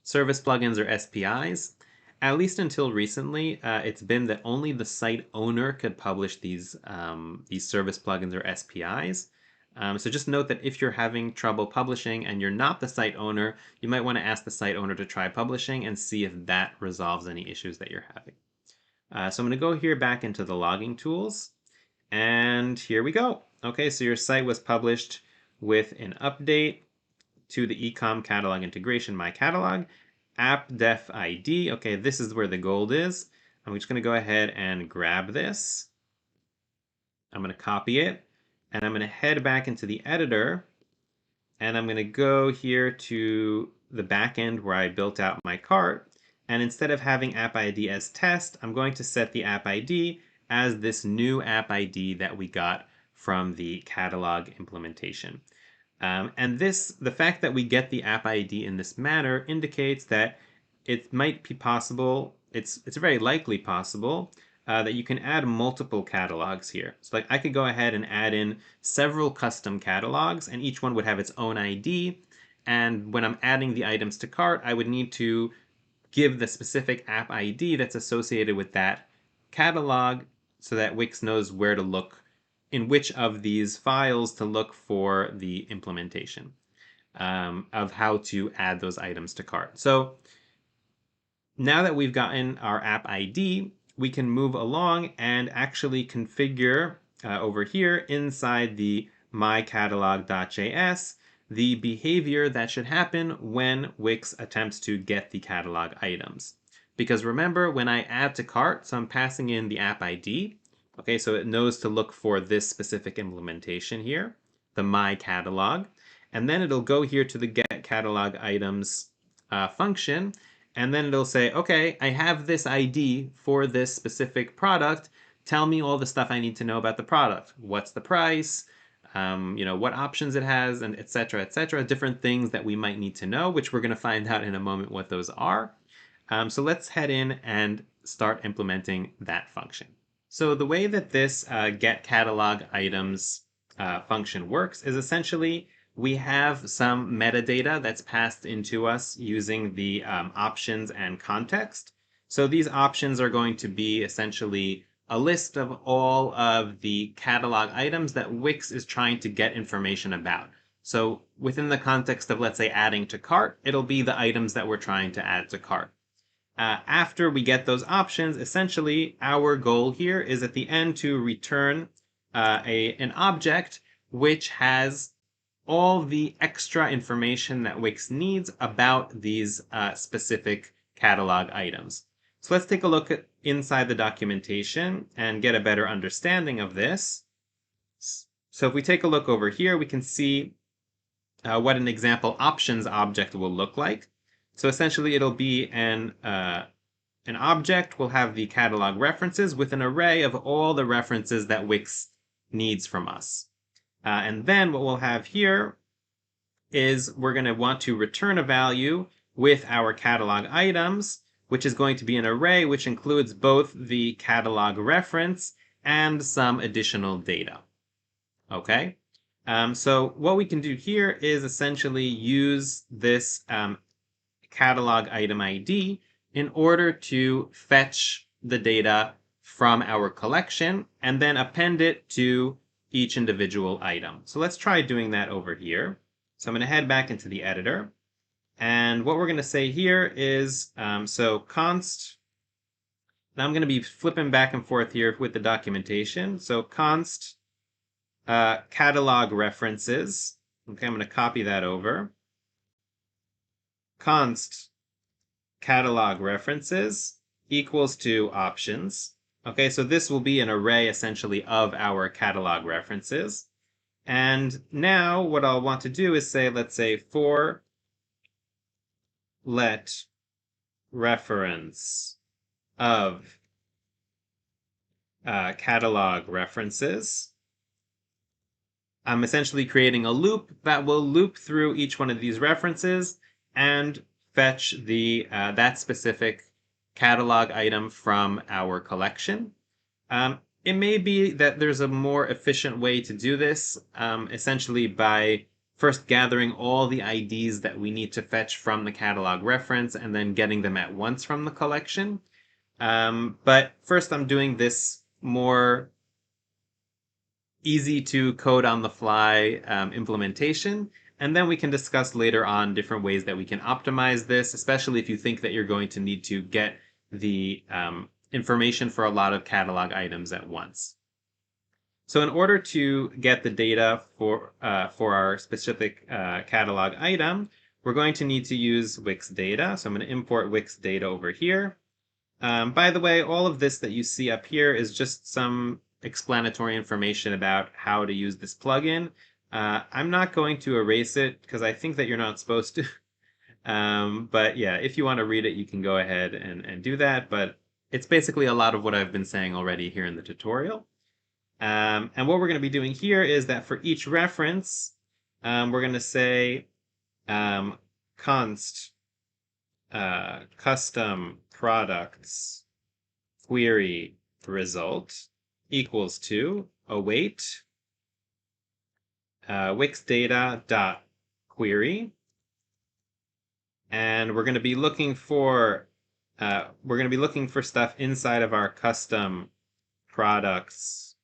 plugins or SPIs. At least until recently, it's been that only the site owner could publish these service plugins or SPIs. So just note that if you're having trouble publishing and you're not the site owner, you might want to ask the site owner to try publishing and see if that resolves any issues that you're having. So I'm going to go here back into the logging tools, and here we go. Okay, so your site was published with an update to the ecom catalog integration, my catalog, app def ID. Okay, this is where the gold is. I'm just going to go ahead and grab this. I'm going to copy it, and I'm going to head back into the editor, and I'm going to go here to the back end where I built out my cart, and instead of having app ID as test, I'm going to set the app ID as this new app ID that we got from the catalog implementation. And the fact that we get the app ID in this manner indicates that it might be possible, it's very likely possible, that you can add multiple catalogs here. So like I could go ahead and add in several custom catalogs, and each one would have its own ID. And when I'm adding the items to cart, I would need to give the specific app ID that's associated with that catalog so that Wix knows where to look, in which of these files to look for the implementation of how to add those items to cart. So now that we've gotten our app ID, we can move along and actually configure over here inside the mycatalog.js the behavior that should happen when Wix attempts to get the catalog items. Because remember, when I add to cart, so I'm passing in the app ID. Okay, so it knows to look for this specific implementation here, the my catalog. And then it'll go here to the get catalog items function. And then it'll say, okay, I have this ID for this specific product. Tell me all the stuff I need to know about the product. What's the price? What options it has, and etc., different things that we might need to know, which we're going to find out in a moment what those are. So let's head in and start implementing that function. So the way that this get catalog items function works is essentially we have some metadata that's passed into us using the options and context. So these options are going to be essentially a list of all of the catalog items that Wix is trying to get information about. So within the context of, let's say, adding to cart, it'll be the items that we're trying to add to cart. After we get those options, essentially our goal here is at the end to return an object which has all the extra information that Wix needs about these specific catalog items. So let's take a look at inside the documentation and get a better understanding of this. So if we take a look over here, we can see what an example options object will look like. So essentially it'll be an object will have the catalog references with an array of all the references that Wix needs from us. And then what we'll have here is we're going to want to return a value with our catalog items, which is going to be an array which includes both the catalog reference and some additional data. Okay? So what we can do here is essentially use this catalog item ID in order to fetch the data from our collection and then append it to each individual item. So let's try doing that over here. So I'm going to head back into the editor. And what we're going to say here is, so const, now I'm going to be flipping back and forth here with the documentation. So const catalog references. Okay, I'm going to copy that over. Const catalog references equals to options. Okay, so this will be an array essentially of our catalog references. And now what I'll want to do is say, let's say for let reference of catalog references. I'm essentially creating a loop that will loop through each one of these references and fetch the that specific catalog item from our collection. It may be that there's a more efficient way to do this, essentially by first gathering all the IDs that we need to fetch from the catalog reference and then getting them at once from the collection. But first I'm doing this more easy to code on the fly implementation. And then we can discuss later on different ways that we can optimize this, especially if you think that you're going to need to get the information for a lot of catalog items at once. So in order to get the data for our specific catalog item, we're going to need to use Wix data. So I'm going to import Wix data over here. By the way, all of this that you see up here is just some explanatory information about how to use this plugin. I'm not going to erase it because I think that you're not supposed to. But yeah, if you want to read it, you can go ahead and do that. But it's basically a lot of what I've been saying already here in the tutorial. And what we're going to be doing here is that for each reference, we're going to say const custom products query result equals to await Wix data dot query, and we're going to be looking for stuff inside of our custom products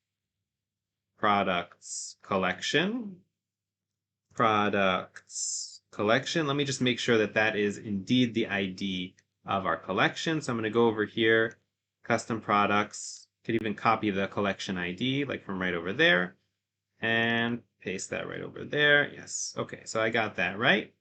collection. Let me just make sure that that is indeed the ID of our collection. So I'm going to go over here, custom products. Could even copy the collection ID, like from right over there, and paste that right over there. Yes. Okay, so I got that right.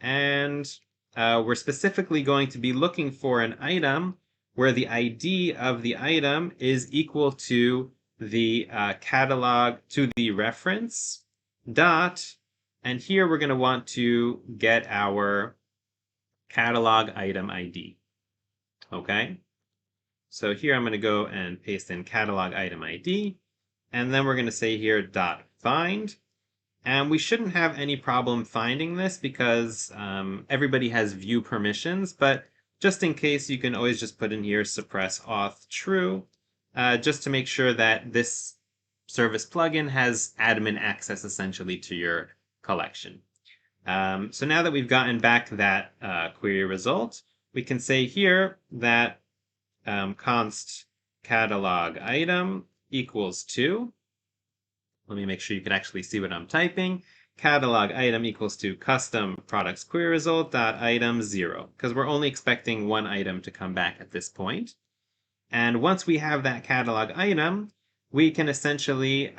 And we're specifically going to be looking for an item where the ID of the item is equal to the catalog, to the reference dot, and here we're going to want to get our catalog item ID. Okay, so here I'm going to go and paste in catalog item ID, and then we're going to say here dot find. And we shouldn't have any problem finding this because everybody has view permissions, but just in case, you can always just put in here suppress auth true, just to make sure that this service plugin has admin access essentially to your collection. So now that we've gotten back that query result, we can say here that const catalog item equals to, let me make sure you can actually see what I'm typing. Catalog item equals to custom products query result dot item 0, because we're only expecting one item to come back at this point. And once we have that catalog item, we can essentially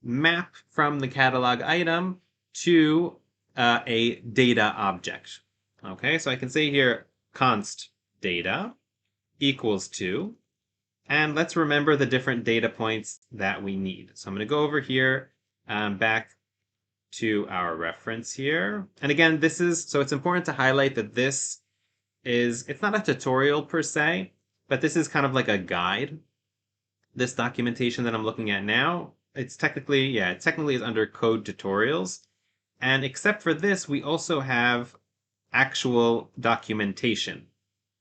map from the catalog item to a data object. Okay, so I can say here const data equals to, and let's remember the different data points that we need. So I'm going to go over here, back to our reference here. And again, so it's important to highlight that it's not a tutorial per se, but this is kind of like a guide. This documentation that I'm looking at now, it technically is under code tutorials. And except for this, we also have actual documentation.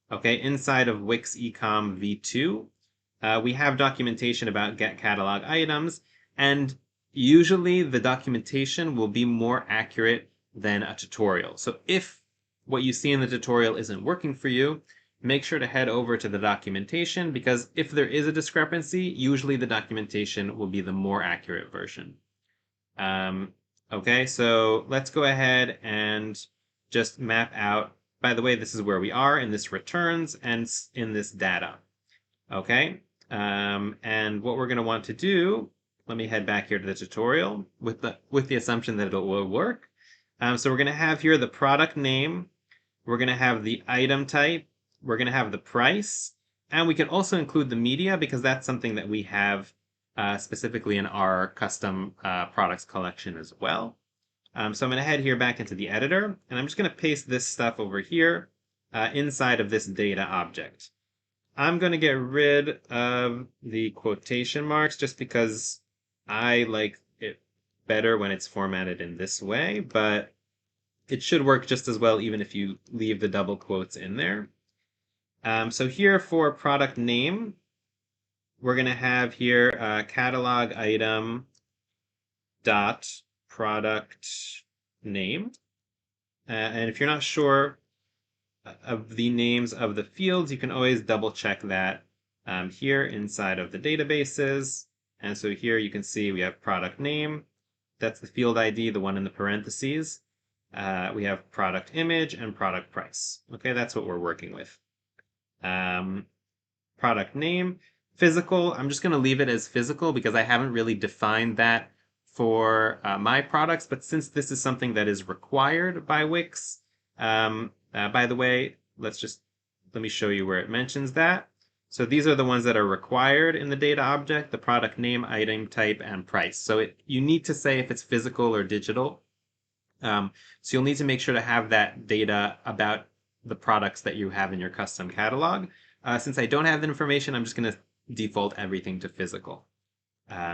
Okay, inside of Wix Ecom v2, we have documentation about get catalog items, and usually the documentation will be more accurate than a tutorial. So if what you see in the tutorial isn't working for you, make sure to head over to the documentation, because if there is a discrepancy, usually the documentation will be the more accurate version. Okay, so let's go ahead and just map out. By the way, this is where we are in this returns and in this data. Okay, and what we're going to want to do, let me head back here to the tutorial with the assumption that it will work. So we're going to have here the product name, we're going to have the item type, we're going to have the price, and we can also include the media because that's something that we have specifically in our custom products collection as well. So I'm going to head here back into the editor, and I'm just going to paste this stuff over here inside of this data object. I'm going to get rid of the quotation marks just because I like it better when it's formatted in this way, but it should work just as well even if you leave the double quotes in there. So here for product name, we're going to have here catalog item dot product name. And if you're not sure of the names of the fields, you can always double check that here inside of the databases. And so here you can see we have product name. That's the field ID, the one in the parentheses. We have product image and product price. Okay, that's what we're working with. Product name, physical. I'm just going to leave it as physical because I haven't really defined that for my products. But since this is something that is required by Wix, by the way, let me show you where it mentions that. So these are the ones that are required in the data object: the product name, item type, and price. So you need to say if it's physical or digital. So you'll need to make sure to have that data about the products that you have in your custom catalog. Since I don't have the information, I'm just going to default everything to physical,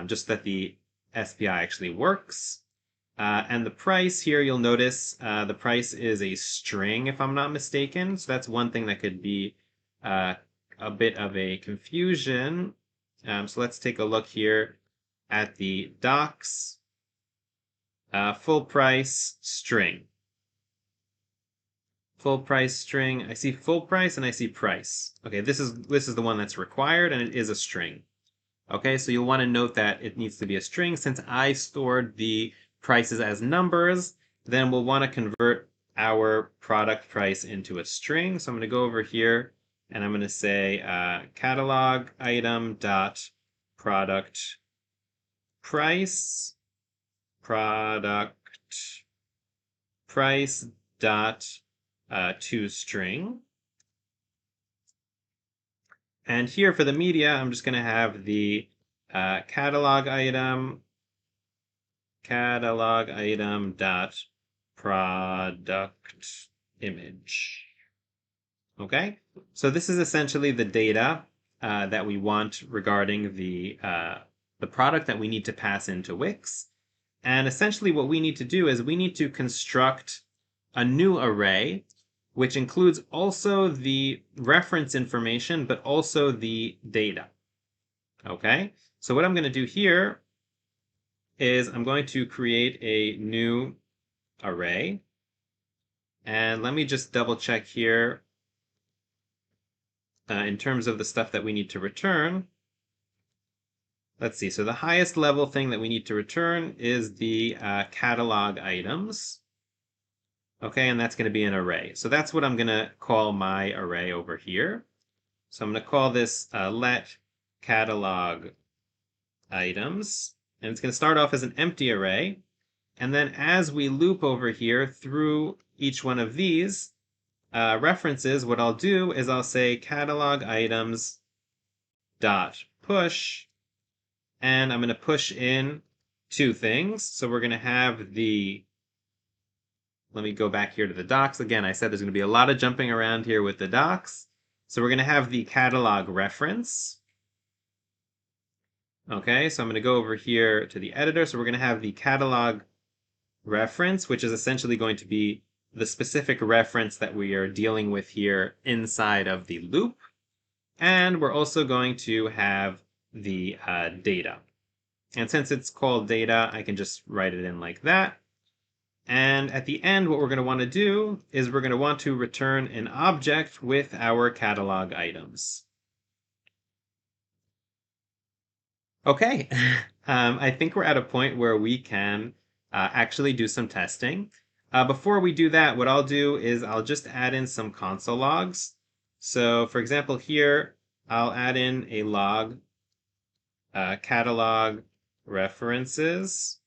just that the SPI actually works. And the price here, you'll notice the price is a string, if I'm not mistaken. So that's one thing that could be a bit of a confusion. So let's take a look here at the docs. Full price string. Full price string. I see full price and I see price. Okay, this is the one that's required, and it is a string. Okay, so you'll want to note that it needs to be a string. Since I stored the prices as numbers, then we'll want to convert our product price into a string. So I'm going to go over here and I'm going to say catalog item dot product price. product price dot toString. And here for the media, I'm just going to have the catalog item dot product image. Okay, so this is essentially the data that we want regarding the product that we need to pass into Wix. And essentially what we need to do is we need to construct a new array, which includes also the reference information, but also the data. Okay, so what I'm going to do here is I'm going to create a new array. And let me just double check here in terms of the stuff that we need to return. Let's see, so the highest level thing that we need to return is the catalog items. Okay, and that's going to be an array. So that's what I'm going to call my array over here. So I'm going to call this let catalog items. And it's going to start off as an empty array. And then as we loop over here through each one of these references, what I'll do is I'll say catalog items dot push. And I'm going to push in two things. So we're going to have the, let me go back here to the docs. Again, I said there's going to be a lot of jumping around here with the docs. So we're going to have the catalog reference. Okay, so I'm going to go over here to the editor. So we're going to have the catalog reference, which is essentially going to be the specific reference that we are dealing with here inside of the loop. And we're also going to have the data. And since it's called data, I can just write it in like that. And at the end, what we're going to want to do is we're going to want to return an object with our catalog items. Okay, I think we're at a point where we can actually do some testing. Before we do that, what I'll do is I'll just add in some console logs. So for example, here, I'll add in a log, catalog references,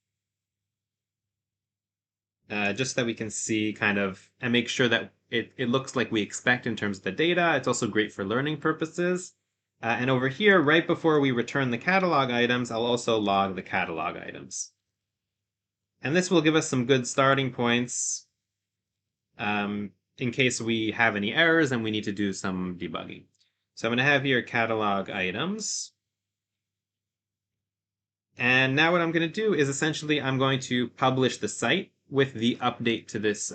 just so that we can see kind of, and make sure that it looks like we expect in terms of the data. It's also great for learning purposes. And over here, right before we return the catalog items, I'll also log the catalog items. And this will give us some good starting points in case we have any errors and we need to do some debugging. So I'm going to have here catalog items. And now what I'm going to do is essentially I'm going to publish the site with the update to this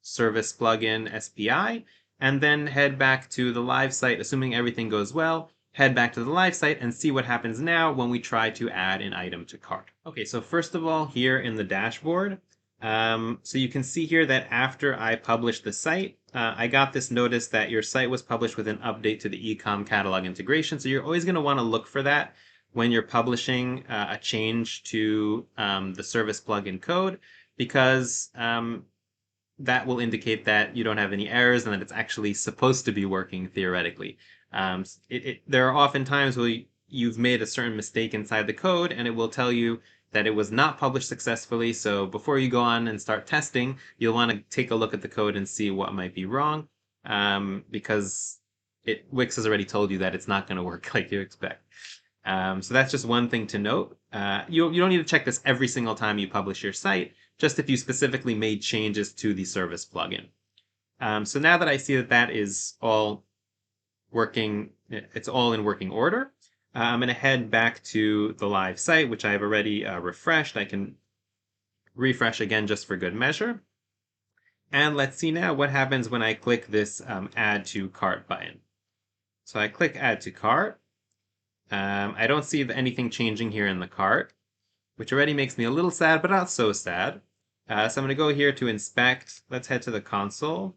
service plugin SPI, and then head back to the live site, assuming everything goes well, head back to the live site and see what happens now when we try to add an item to cart. Okay, so first of all, here in the dashboard, so you can see here that after I published the site, I got this notice that your site was published with an update to the ecom catalog integration. So you're always going to want to look for that when you're publishing a change to the service plugin code, because that will indicate that you don't have any errors and that it's actually supposed to be working theoretically. There are often times where you've made a certain mistake inside the code and it will tell you that it was not published successfully. So before you go on and start testing, you'll want to take a look at the code and see what might be wrong, because Wix has already told you that it's not going to work like you expect. So that's just one thing to note. You don't need to check this every single time you publish your site, just if you specifically made changes to the service plugin. So now that I see that that is all working, it's all in working order, I'm going to head back to the live site, which I have already refreshed. I can refresh again just for good measure. And let's see now what happens when I click this Add to Cart button. So I click Add to Cart. I don't see anything changing here in the cart, which already makes me a little sad, but not so sad. So I'm going to go here to inspect. Let's head to the console.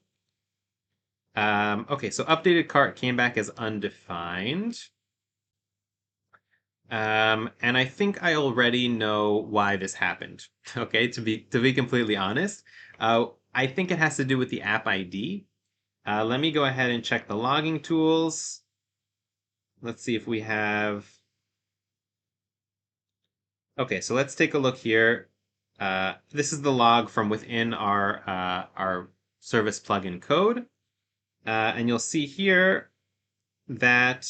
Okay, so updated cart came back as undefined. And I think I already know why this happened. Okay, to be completely honest, I think it has to do with the app ID. Let me go ahead and check the logging tools. Let's see if we have... Okay, so let's take a look here. This is the log from within our service plugin code. And you'll see here that,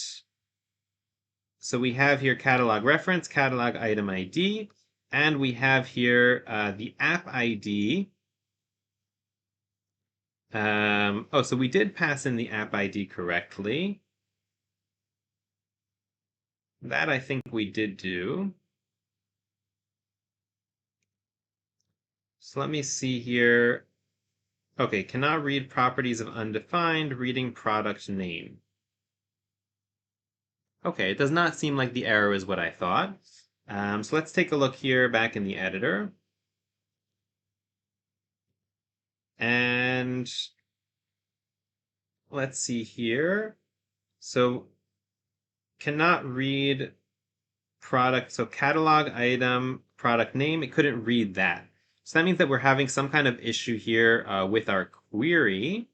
so we have here catalog reference, catalog item ID, and we have here the app ID. Oh, so we did pass in the app ID correctly. That I think we did do. So let me see here. Okay, cannot read properties of undefined, reading product name. Okay, it does not seem like the error is what I thought. So let's take a look here back in the editor. And let's see here. So cannot read product, so catalog item, product name, it couldn't read that. So that means that we're having some kind of issue here with our query.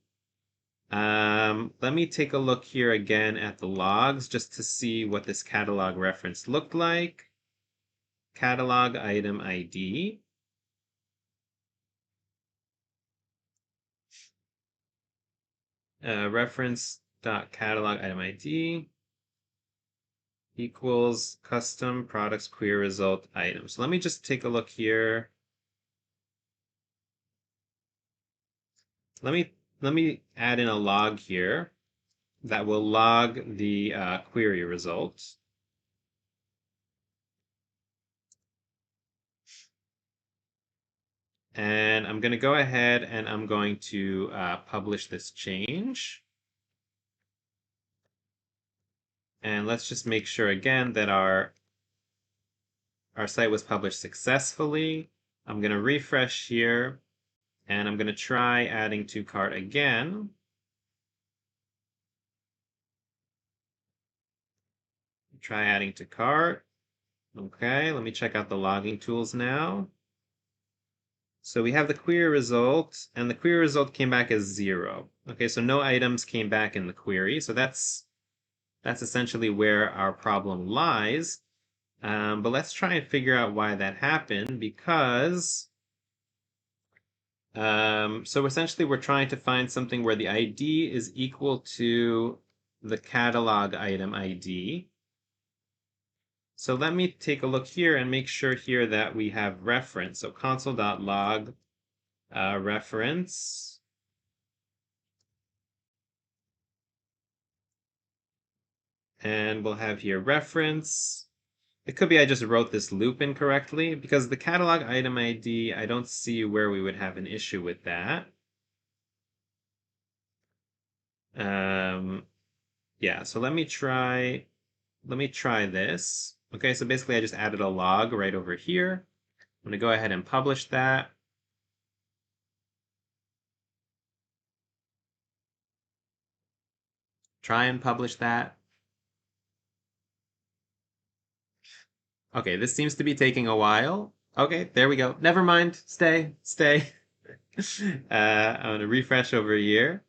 Let me take a look here again at the logs just to see what this catalog reference looked like. Catalog item ID. Reference.catalog item ID equals custom products query result item. So let me just take a look here. Let me add in a log here that will log the query result. And I'm going to go ahead and I'm going to publish this change. And let's just make sure again that our site was published successfully. I'm going to refresh here, and I'm going to try adding to cart again. Try adding to cart. Okay, let me check out the logging tools now. So we have the query result, and the query result came back as 0. Okay, so no items came back in the query. So that's essentially where our problem lies. But let's try and figure out why that happened, because so essentially we're trying to find something where the ID is equal to the catalog item ID. So let me take a look here and make sure here that we have reference. So console.log reference. And we'll have here reference. It could be I just wrote this loop incorrectly, because the catalog item ID, I don't see where we would have an issue with that. Yeah, so let me try this. Okay, so basically I just added a log right over here. I'm gonna go ahead and publish that. Try and publish that. Okay, this seems to be taking a while. Okay, there we go. Never mind. Stay. I'm gonna refresh over here.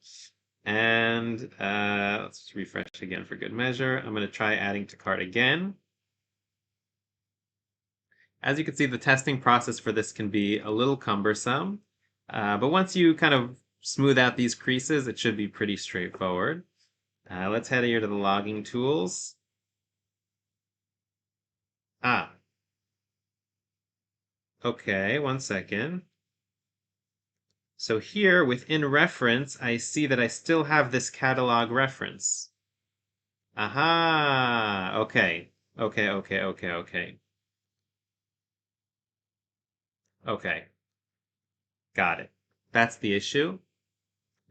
And let's just refresh again for good measure. I'm gonna try adding to cart again. As you can see, the testing process for this can be a little cumbersome. But once you kind of smooth out these creases, it should be pretty straightforward. Let's head here to the logging tools. Okay, one second. So here within reference, I see that I still have this catalog reference. Aha, okay. Okay. Got it. That's the issue.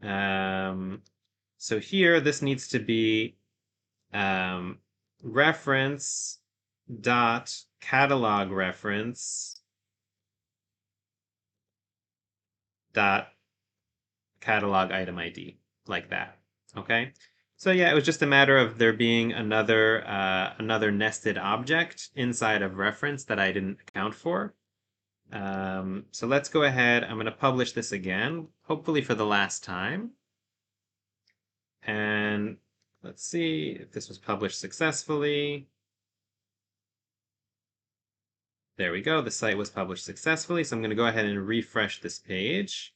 So here, this needs to be reference dot catalog reference dot catalog item ID, like that. Okay. So yeah, it was just a matter of there being another nested object inside of reference that I didn't account for. So let's go ahead. I'm going to publish this again, hopefully for the last time. And let's see if this was published successfully. There we go. The site was published successfully. So I'm going to go ahead and refresh this page.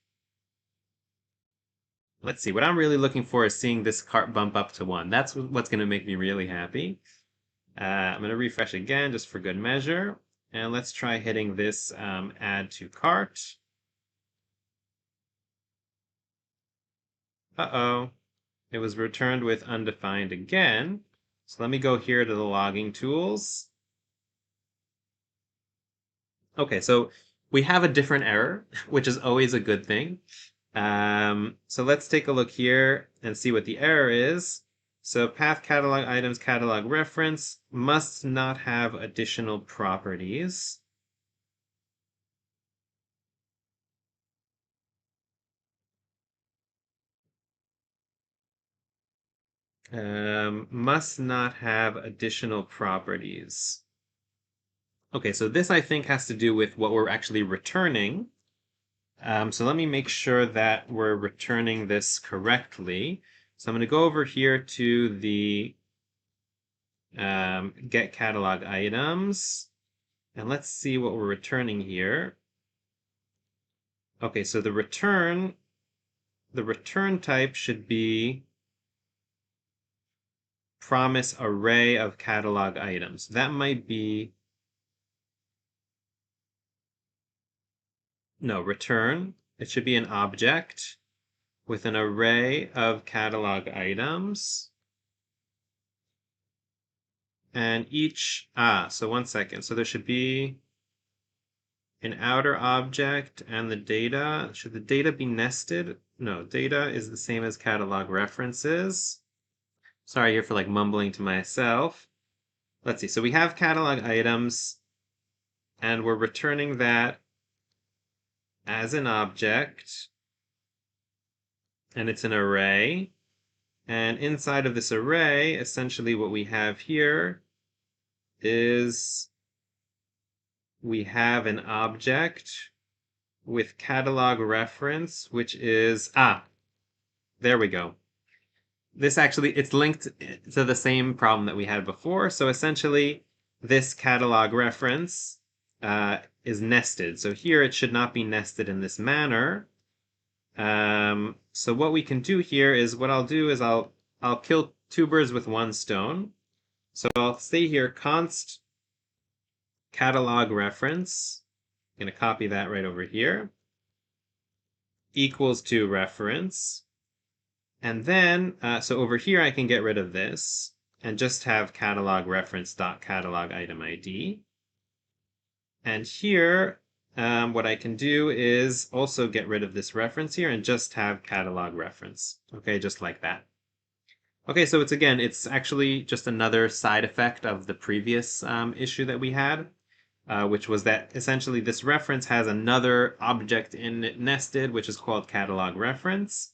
Let's see. What I'm really looking for is seeing this cart bump up to 1. That's what's going to make me really happy. I'm going to refresh again just for good measure. And let's try hitting this add to cart. Uh-oh. It was returned with undefined again. So let me go here to the logging tools. Okay, so we have a different error, which is always a good thing. So let's take a look here and see what the error is. So path catalog items catalog reference must not have additional properties. Must not have additional properties. Okay, so this I think has to do with what we're actually returning. So let me make sure that we're returning this correctly. So I'm going to go over here to the get catalog items, and let's see what we're returning here. Okay, so the return type should be promise array of catalog items. That might be, no, return. It should be an object with an array of catalog items. And each, so 1 second. So there should be an outer object and the data. Should the data be nested? No, data is the same as catalog references. Sorry here for like mumbling to myself. Let's see. So we have catalog items and we're returning that as an object, and it's an array. And inside of this array, essentially what we have here is we have an object with catalog reference, which is, there we go. This actually, it's linked to the same problem that we had before. So essentially, this catalog reference is nested. So here it should not be nested in this manner. So what we can do here is, what I'll do is I'll kill 2 birds with 1 stone. So I'll say here const catalog reference. I'm going to copy that right over here. Equals to reference. And then, so over here I can get rid of this and just have catalog reference dot catalog item ID. And here, what I can do is also get rid of this reference here and just have catalog reference. Okay, just like that. Okay, so it's actually just another side effect of the previous issue that we had, which was that essentially this reference has another object in it nested, which is called catalog reference.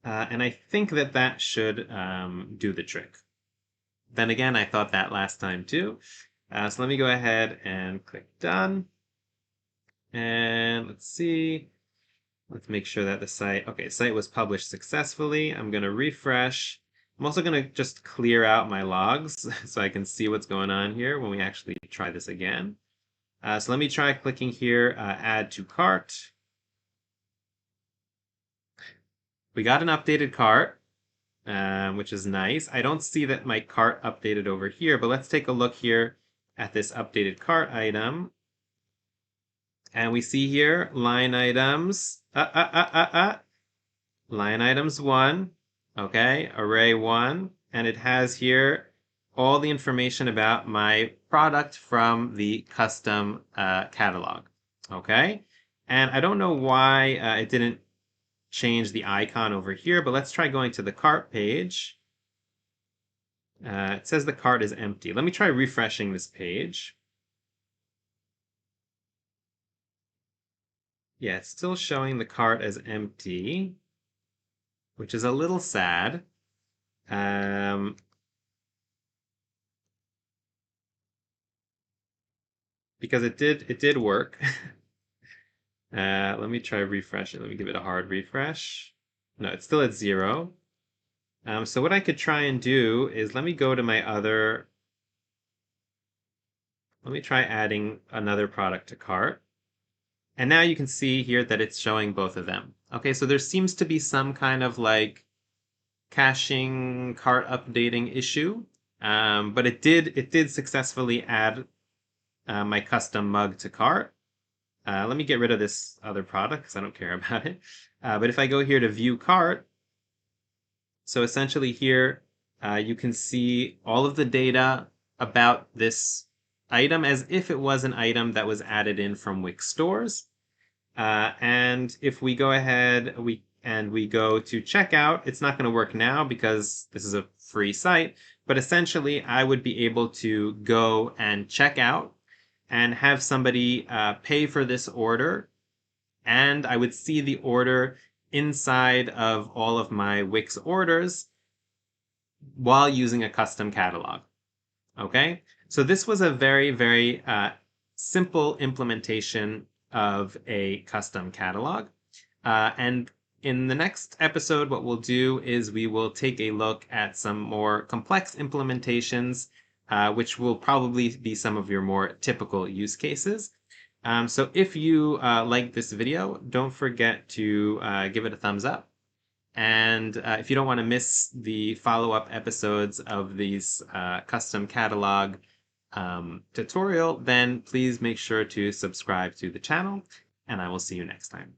And I think that should do the trick. Then again, I thought that last time too. So let me go ahead and click done. And let's see. Let's make sure that the site was published successfully. I'm going to refresh. I'm also going to just clear out my logs so I can see what's going on here when we actually try this again. So let me try clicking here, add to cart. We got an updated cart, which is nice. I don't see that my cart updated over here, but let's take a look here at this updated cart item. And we see here line items, line items 1, okay, array 1, and it has here all the information about my product from the custom catalog, okay? And I don't know why it didn't change the icon over here, but let's try going to the cart page. It says the cart is empty. Let me try refreshing this page. Yeah, it's still showing the cart as empty, which is a little sad. Because it did work. Let me try refreshing. Let me give it a hard refresh. No, it's still at 0. So what I could try and do is let me go to my other Let me try adding another product to cart. And now you can see here that it's showing both of them. Okay, so there seems to be some kind of like caching cart updating issue. But it did successfully add my custom mug to cart. Let me get rid of this other product because I don't care about it. But if I go here to view cart, so essentially here you can see all of the data about this item as if it was an item that was added in from Wix stores. And if we go ahead we go to checkout, it's not going to work now because this is a free site, but essentially I would be able to go and check out and have somebody pay for this order, and I would see the order inside of all of my Wix orders while using a custom catalog. Okay, so this was a very, very simple implementation of a custom catalog. And in the next episode, what we'll do is we will take a look at some more complex implementations, which will probably be some of your more typical use cases. So if you like this video, don't forget to give it a thumbs up. And if you don't want to miss the follow-up episodes of these custom catalog tutorial, then please make sure to subscribe to the channel, and I will see you next time.